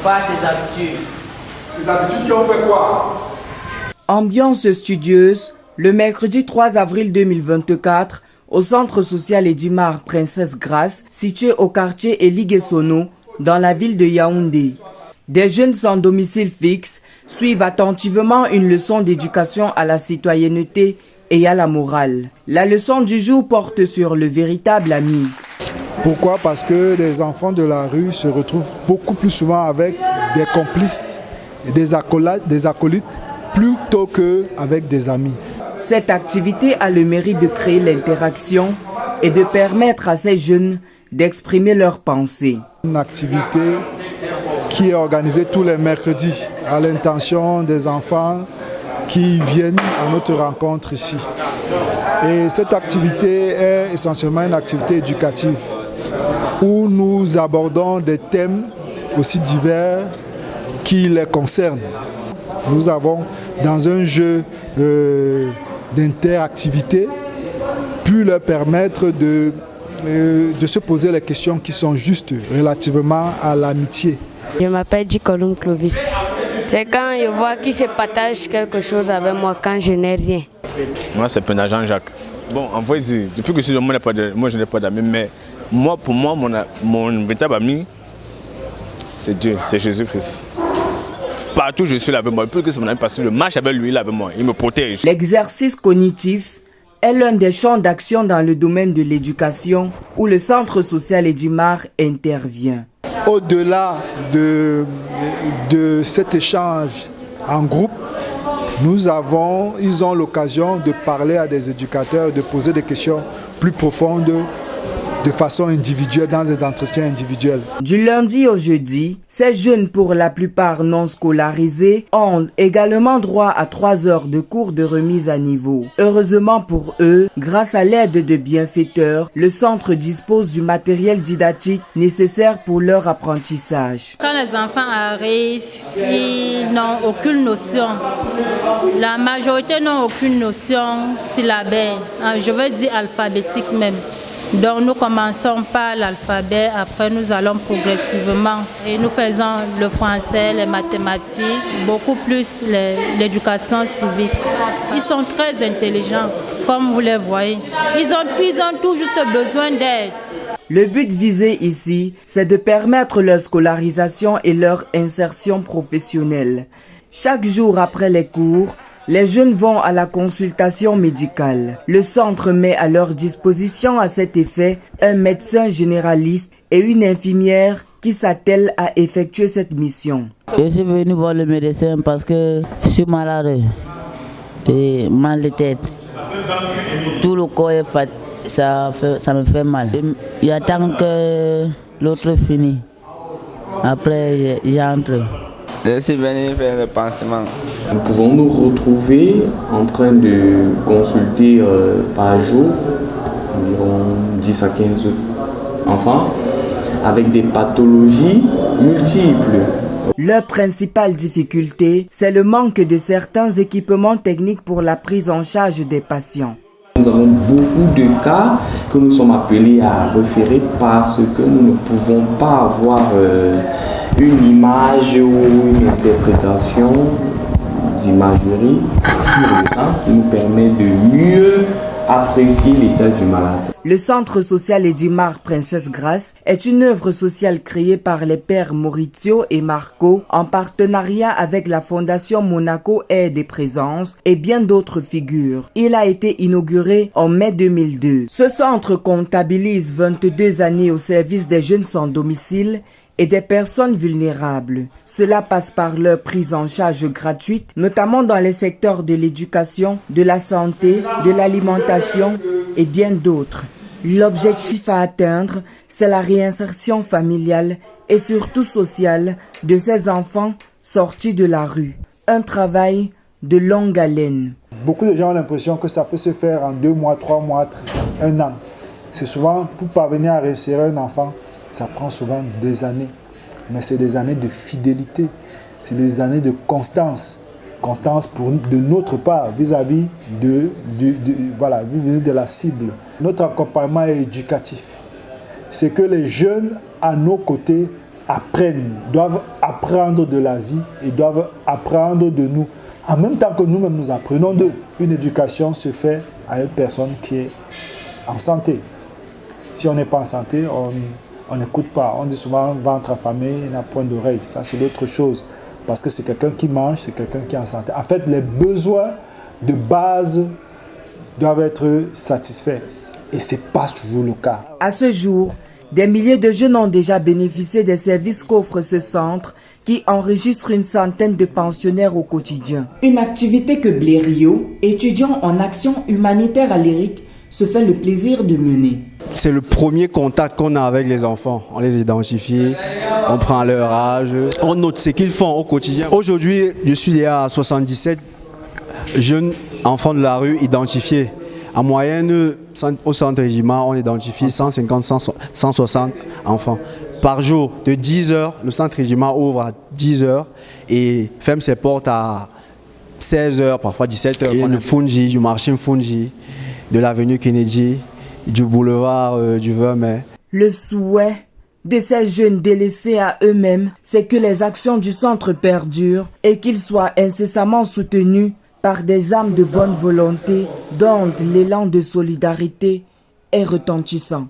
Pas ses habitudes. Ses habitudes qui ont fait quoi? Ambiance studieuse, le mercredi 3 avril 2024, au centre social Edimar Princesse Grace, situé au quartier Eligé-Sono, dans la ville de Yaoundé. Des jeunes sans domicile fixe suivent attentivement une leçon d'éducation à la citoyenneté et à la morale. La leçon du jour porte sur le véritable ami. Pourquoi? Parce que les enfants de la rue se retrouvent beaucoup plus souvent avec des complices et des acolytes plutôt qu'avec des amis. Cette activité a le mérite de créer l'interaction et de permettre à ces jeunes d'exprimer leurs pensées. Une activité qui est organisée tous les mercredis à l'intention des enfants qui viennent à notre rencontre ici. Et cette activité est essentiellement une activité éducative où nous abordons des thèmes aussi divers qui les concernent. Nous avons, dans un jeu d'interactivité, pu leur permettre de se poser les questions qui sont justes relativement à l'amitié. Je m'appelle Dikolum Clovis. C'est quand je vois qu'il se partage quelque chose avec moi quand je n'ai rien. Moi, c'est Pena Jean-Jacques. Bon, en fait, depuis que je suis moi, je n'ai pas d'amis, mais pour moi, mon véritable ami, c'est Dieu, c'est Jésus-Christ. Partout je suis là avec moi, plus que c'est mon ami parce que je marche avec lui là avec moi, il me protège. L'exercice cognitif est l'un des champs d'action dans le domaine de l'éducation où le centre social Edimar intervient. Au-delà de cet échange en groupe, ils ont l'occasion de parler à des éducateurs, de poser des questions plus profondes de façon individuelle, dans des entretiens individuels. Du lundi au jeudi, ces jeunes, pour la plupart non scolarisés, ont également droit à 3 heures de cours de remise à niveau. Heureusement pour eux, grâce à l'aide de bienfaiteurs, le centre dispose du matériel didactique nécessaire pour leur apprentissage. Quand les enfants arrivent, ils n'ont aucune notion. La majorité n'ont aucune notion syllabaire, je veux dire alphabétique même. Donc nous commençons par l'alphabet, après nous allons progressivement et nous faisons le français, les mathématiques, beaucoup plus l'éducation civique. Ils sont très intelligents, comme vous les voyez. Ils ont tout juste besoin d'aide. Le but visé ici, c'est de permettre leur scolarisation et leur insertion professionnelle. Chaque jour après les cours, les jeunes vont à la consultation médicale. Le centre met à leur disposition à cet effet un médecin généraliste et une infirmière qui s'attellent à effectuer cette mission. Je suis venu voir le médecin parce que je suis malade et mal de tête. Tout le corps est fatigué, ça me fait mal. J'attends que l'autre finisse. Après, j'entre. Je suis venu faire le pansement. Nous pouvons nous retrouver en train de consulter par jour environ 10 à 15 enfants avec des pathologies multiples. Leur principale difficulté, c'est le manque de certains équipements techniques pour la prise en charge des patients. Nous avons beaucoup de cas que nous sommes appelés à référer parce que nous ne pouvons pas avoir une image ou une interprétation d'imagerie sur le cas qui nous permet de mieux apprécier l'état du malade. Le centre social Edimar Princesse Grace est une œuvre sociale créée par les pères Maurizio et Marco en partenariat avec la Fondation Monaco Aide et Présence et bien d'autres figures. Il a été inauguré en mai 2002. Ce centre comptabilise 22 années au service des jeunes sans domicile et des personnes vulnérables. Cela passe par leur prise en charge gratuite, notamment dans les secteurs de l'éducation, de la santé, de l'alimentation et bien d'autres. L'objectif à atteindre, c'est la réinsertion familiale et surtout sociale de ces enfants sortis de la rue. Un travail de longue haleine. Beaucoup de gens ont l'impression que ça peut se faire en 2 mois, 3 mois, 1 an. C'est souvent, pour parvenir à réinsérer un enfant, ça prend souvent des années. Mais c'est des années de fidélité, c'est des années de constance. Constance de notre part vis-à-vis de la cible. Notre accompagnement est éducatif. C'est que les jeunes à nos côtés doivent apprendre de la vie et doivent apprendre de nous. En même temps que nous-mêmes nous apprenons d'eux. Une éducation se fait à une personne qui est en santé. Si on n'est pas en santé, on n'écoute pas. On dit souvent ventre affamé, il n'a point d'oreille. Ça, c'est l'autre chose. Parce que c'est quelqu'un qui mange, c'est quelqu'un qui est en santé. En fait, les besoins de base doivent être satisfaits. Et ce n'est pas toujours le cas. À ce jour, des milliers de jeunes ont déjà bénéficié des services qu'offre ce centre qui enregistre une centaine de pensionnaires au quotidien. Une activité que Blériot, étudiant en action humanitaire à l'ERIC, se fait le plaisir de mener. C'est le premier contact qu'on a avec les enfants. On les identifie, on prend leur âge, on note ce qu'ils font au quotidien. Aujourd'hui, je suis à 77 jeunes enfants de la rue identifiés. En moyenne, au centre régiment, on identifie 150, 160 enfants. Par jour, de 10 heures, le centre régiment ouvre à 10 heures et ferme ses portes à 16 heures, parfois 17 heures. Et le Fungi, du marché Fungi, de l'avenue Kennedy, du boulevard du 20 mai. Le souhait de ces jeunes délaissés à eux-mêmes, c'est que les actions du centre perdurent et qu'ils soient incessamment soutenus par des âmes de bonne volonté dont l'élan de solidarité est retentissant.